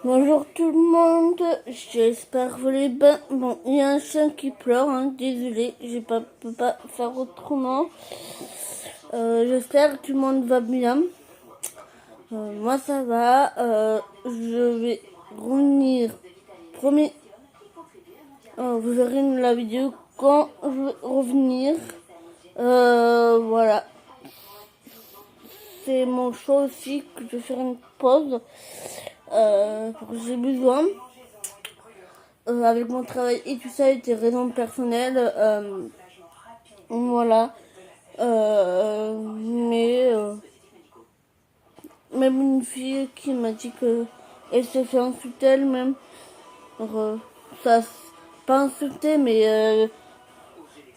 Bonjour tout le monde, j'espère que vous allez bien. Bon, il y a un chien qui pleure, hein, désolé, peux pas faire autrement. J'espère que tout le monde va bien. Moi ça va, je vais revenir. Promis, vous verrez la vidéo quand je vais revenir. Voilà, c'est mon choix aussi que je vais faire une pause. Parce que j'ai besoin. Avec mon travail et tout ça, et des raisons personnelles, voilà. Mais même une fille qui m'a dit que elle se fait insulter elle-même. Alors, ça, pas insulter, mais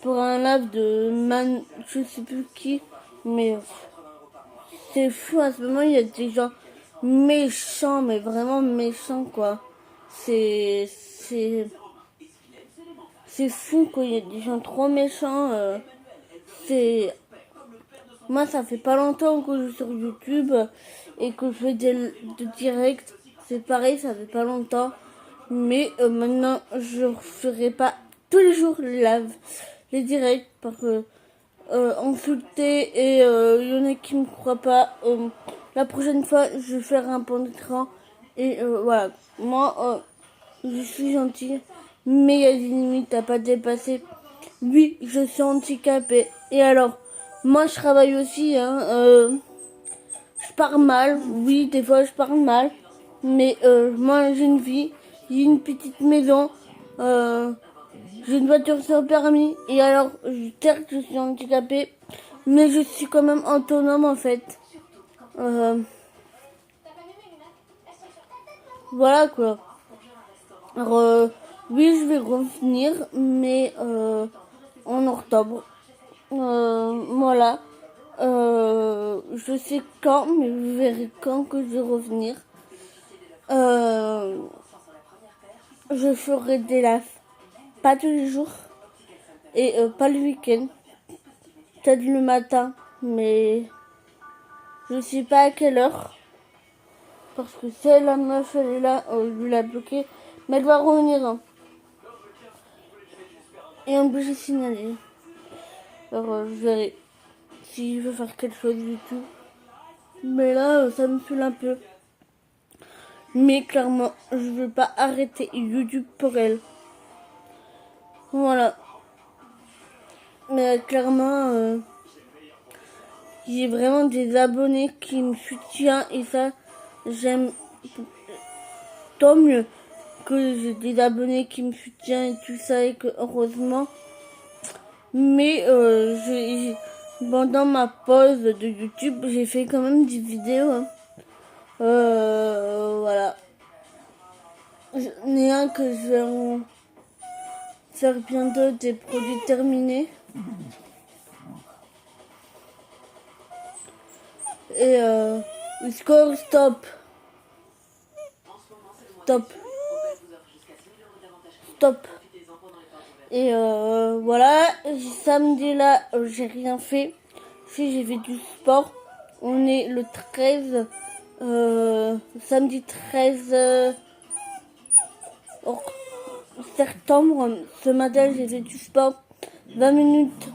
pour un live de man, je sais plus qui, mais c'est fou à ce moment. Il y a des gens méchants, mais vraiment méchants, quoi. C'est fou, quoi. Il y a des gens trop méchants. C'est Moi, ça fait pas longtemps que je suis sur YouTube et que je fais de direct. C'est pareil, ça fait pas longtemps. Mais maintenant, je ne ferai pas tous les jours les directs parce que insulter et il y en a qui me croient pas. La prochaine fois, je vais faire un pont d'écran et voilà. Moi, je suis gentille, mais il y a des limites à pas dépasser. Oui, je suis handicapée. Et alors, moi je travaille aussi, hein. Je parle mal, oui, des fois je parle mal. Mais moi j'ai une vie, j'ai une petite maison, j'ai une voiture sans permis. Et alors, certes, je suis handicapée, mais je suis quand même autonome en fait. Voilà quoi. Alors, oui, je vais revenir, mais en octobre. Voilà. Je sais quand, mais vous verrez quand que je vais revenir. Je ferai des lives, pas tous les jours, et pas le week-end. Peut-être le matin, mais je sais pas à quelle heure. Parce que c'est la meuf, elle est là, je l'ai bloquée, mais elle va revenir. Hein. Et en plus, j'ai signalé. Alors, je verrai si je veux faire quelque chose du tout. Mais là, ça me saoule un peu. Mais clairement, je veux pas arrêter YouTube pour elle. Voilà. Mais clairement, j'ai vraiment des abonnés qui me soutiennent et ça, j'aime tant mieux que j'ai des abonnés qui me soutiennent et tout ça et que heureusement. Mais pendant ma pause de YouTube, j'ai fait quand même des vidéos. Hein. Voilà. J'en ai un que je vais en faire bientôt des produits terminés. Et score stop. Stop. Stop. Et voilà, samedi là, j'ai rien fait. Si j'ai fait du sport, on est le 13, samedi 13 septembre. Ce matin, j'ai fait du sport, 20 minutes.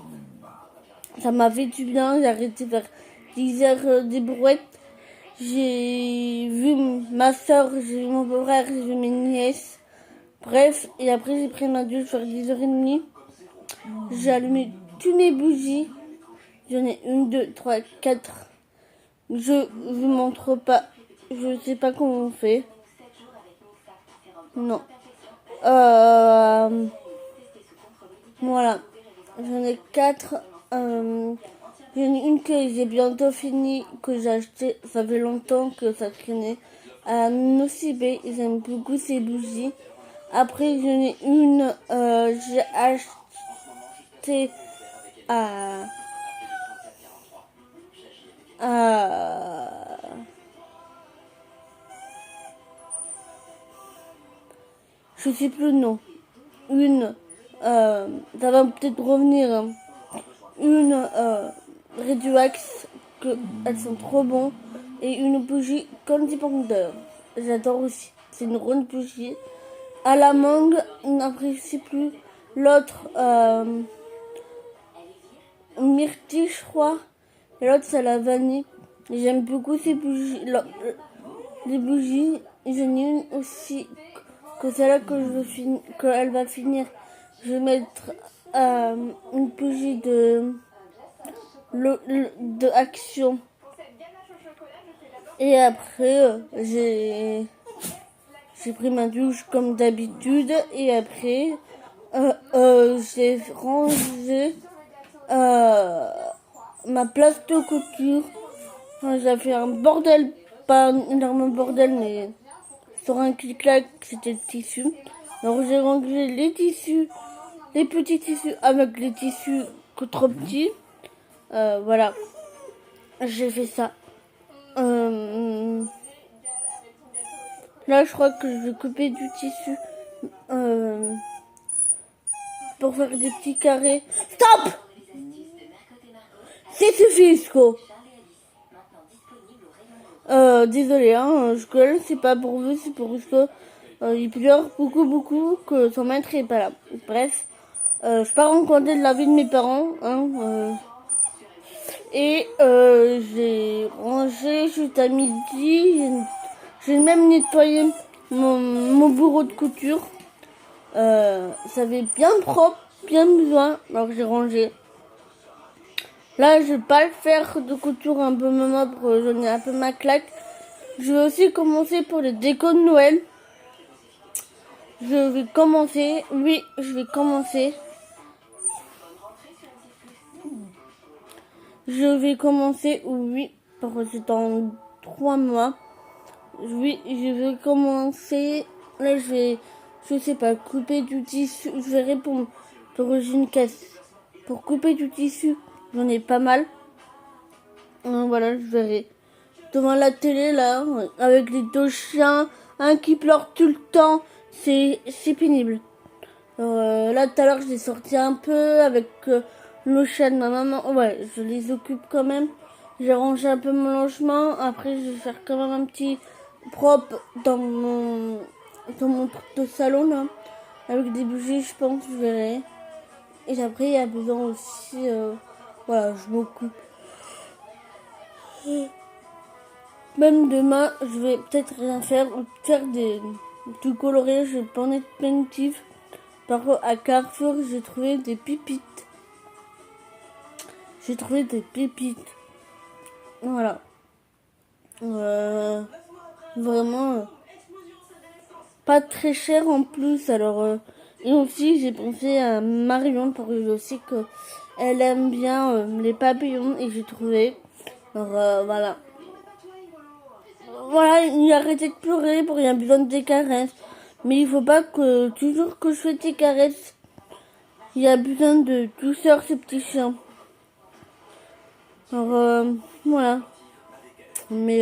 Ça m'a fait du bien, j'ai arrêté vers 10 heures des brouettes. J'ai vu ma soeur, j'ai vu mon beau-frère, j'ai vu mes nièces. Bref, et après j'ai pris ma douche vers 10h30. J'ai allumé toutes mes bougies. J'en ai 1, 2, 3, 4. Je vous montre pas. Je sais pas comment on fait. Non. Voilà. J'en ai 4. J'en ai une que j'ai bientôt fini, que j'ai acheté. Ça fait longtemps que ça traînait. À Nocibé, j'aime beaucoup ces bougies. Après, j'en ai une, j'ai acheté à je sais plus le nom. Une, ça va peut-être revenir. Hein. Une Redux, que elles sont trop bons. Et une bougie Candy Pounder. J'adore aussi. c'est une ronde bougie. À la mangue, n'apprécie plus. L'autre, myrtille, je crois. Et l'autre, c'est la vanille. J'aime beaucoup ces bougies. Les bougies, j'en ai une aussi que celle-là qu'elle va finir. Je vais mettre une bougie de Action. Et après, j'ai pris ma douche comme d'habitude. Et après, j'ai rangé ma place de couture. Enfin, j'ai fait un bordel, pas un énorme bordel, mais sur un clic-clac, c'était le tissu. Alors j'ai rangé les tissus, les petits tissus avec les tissus que trop petits. Voilà, j'ai fait ça. Là, je crois que je vais couper du tissu pour faire des petits carrés. Stop! C'est suffisant, Isco. Désolé, hein, je gueule, c'est pas pour vous, c'est pour Isco. Il pleure beaucoup que son maître est pas là. Bref, je pars en compter de la vie de mes parents, hein. Et j'ai rangé juste à midi. J'ai même nettoyé mon bureau de couture. Ça avait bien propre, bien besoin. Alors j'ai rangé. Là, je vais pas le faire de couture un peu moment, j'en ai un peu ma claque. Je vais aussi commencer pour les décos de Noël. Je vais commencer. Oui, je vais commencer. Je vais commencer, oui, parce que c'est dans 3 mois. Oui, je vais commencer. Là, je sais pas, couper du tissu. Je verrai pour une caisse. Pour couper du tissu, j'en ai pas mal. Voilà, je verrai. Devant la télé, là, avec les 2 chiens, un qui pleure tout le temps, c'est pénible. Alors, là, tout à l'heure, je l'ai sorti un peu avec le chat de ma maman. Ouais, je les occupe quand même. J'ai rangé un peu mon logement. Après, je vais faire quand même un petit propre dans mon truc de salon, là. Avec des bougies, je pense, je verrai. Et après, il y a besoin aussi... voilà, je m'occupe. Même demain, je vais peut-être rien faire ou faire du colorier. Je vais pas en être plaintif. Par contre, à Carrefour, j'ai trouvé des pépites. Voilà. Vraiment, pas très cher en plus. Alors, et aussi, j'ai pensé à Marion parce que je sais que elle aime bien les papillons et j'ai trouvé. Alors, voilà. Voilà, il a arrêté de pleurer pour rien besoin de des caresses. Mais il faut pas que toujours que je fais des caresses, il a besoin de douceur, ce petit chien. Alors, voilà. Mais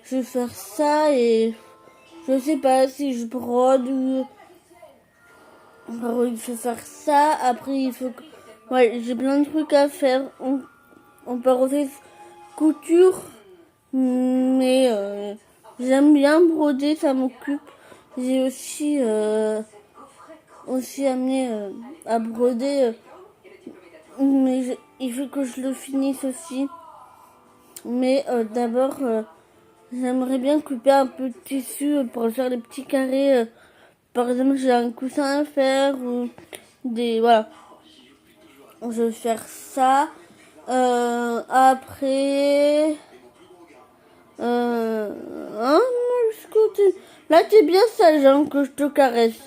je vais faire ça et je sais pas si je brode ou... Alors, il faut faire ça. Après, il faut... Ouais, j'ai plein de trucs à faire. On peut refaire couture. Mais j'aime bien broder, ça m'occupe. J'ai aussi amené à broder. Mais il faut que je le finisse aussi. Mais d'abord, j'aimerais bien couper un peu de tissu pour faire des petits carrés. Par exemple, j'ai un coussin à faire ou des... Voilà. Je vais faire ça. Après... Hein, là, t'es bien sage, hein, que je te caresse.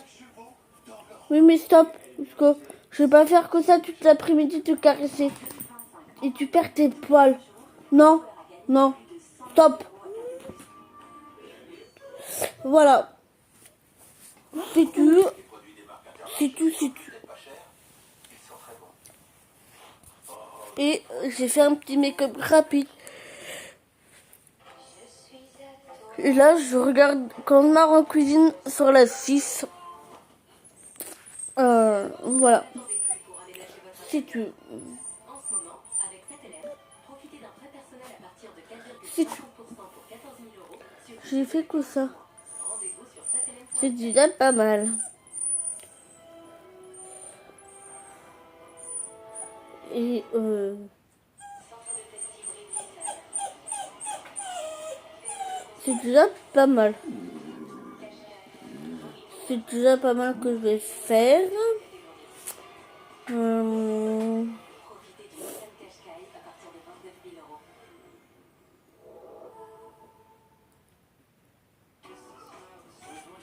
Oui, mais stop. Parce que je vais pas faire que ça toute l'après-midi, te caresser. Et tu perds tes poils. Non, non. Stop. Voilà. C'est tout. C'est tout. Et j'ai fait un petit make-up rapide. Et là, je regarde quand on en cuisine sur la 6. Voilà. C'est tout. C'est tout. j'ai fait que ça. C'est déjà pas mal. Et c'est déjà pas mal. C'est déjà pas mal que je vais faire.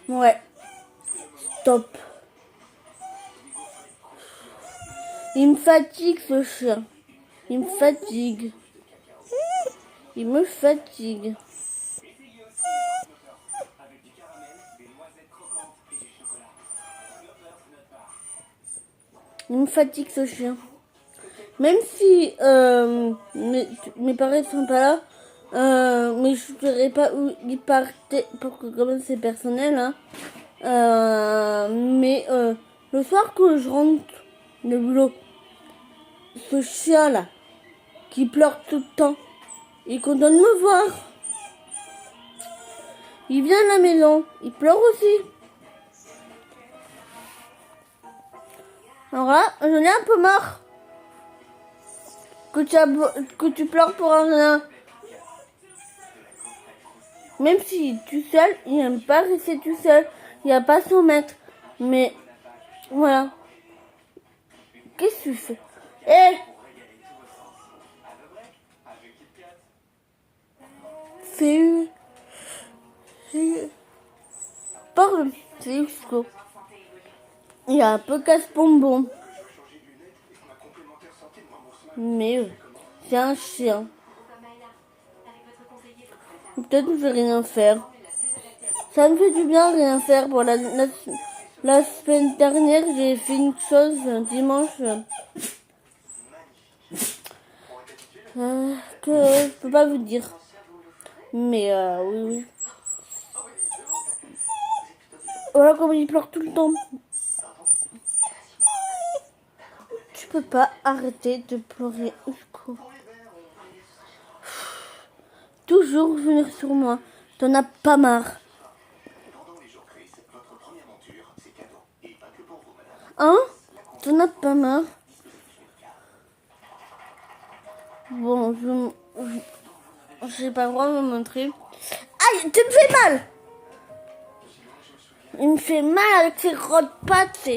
Ouais. Stop. Il me fatigue ce chien. Il me fatigue. Il me fatigue. Il me fatigue ce chien. Même si mes parents sont pas là, mais je ne dirais pas où ils partaient, pour que quand même c'est personnel, hein. Mais le soir que je rentre de boulot, ce chien là, qui pleure tout le temps, il est content de me voir. Il vient à la maison, il pleure aussi. Alors là, j'en ai un peu marre que tu pleures pour rien. Même s'il est tout seul, il n'aime pas rester tout seul. Il n'y a pas son maître. Mais voilà. Qu'est-ce que tu fais? C'est Pardon, c'est Usco. Il a un peu casse-bonbon. Mais c'est un chien. Peut-être que je vais rien faire. Ça me fait du bien rien faire. Pour la semaine dernière, j'ai fait une chose dimanche que je peux pas vous dire. Mais oui. Voilà comment il pleure tout le temps. Tu peux pas arrêter de pleurer, Usco. Toujours venir sur moi. T'en as pas marre. Hein? T'en as pas marre? Bon, j'ai pas le droit de me montrer. Aïe, tu me fais mal! Il me fait mal avec ses grosses pattes,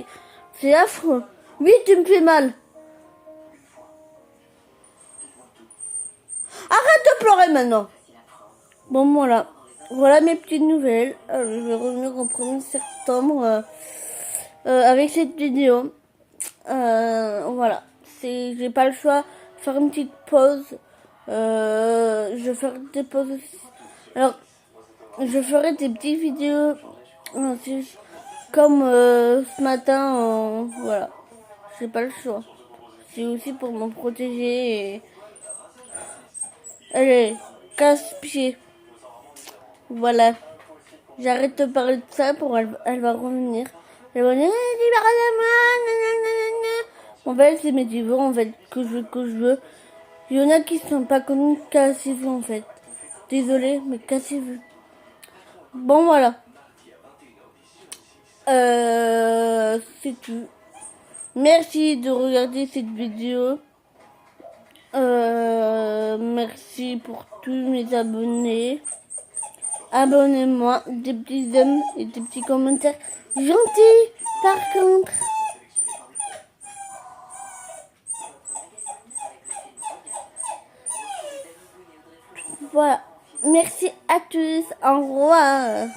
c'est affreux. Oui, tu me fais mal. Arrête de pleurer maintenant. Bon, voilà. Voilà mes petites nouvelles. Je vais revenir au 1er septembre avec cette vidéo. Voilà. J'ai pas le choix de faire une petite pause. Je vais faire des pauses aussi. Alors, je ferai des petites vidéos comme ce matin. Voilà. J'ai pas le choix. C'est aussi pour me protéger. Et... Allez, casse-pied. Voilà. J'arrête de parler de ça pour elle va revenir. Elle va dire en fait, c'est mes divos en fait que je veux. Il y en a qui sont pas connus, cassez-vous en fait. Désolée, mais cassez-vous. Bon voilà. C'est tout. Merci de regarder cette vidéo. Merci pour tous mes abonnés. Abonnez-moi, des petits j'aime et des petits commentaires gentils par contre. Voilà. Merci à tous. Au revoir.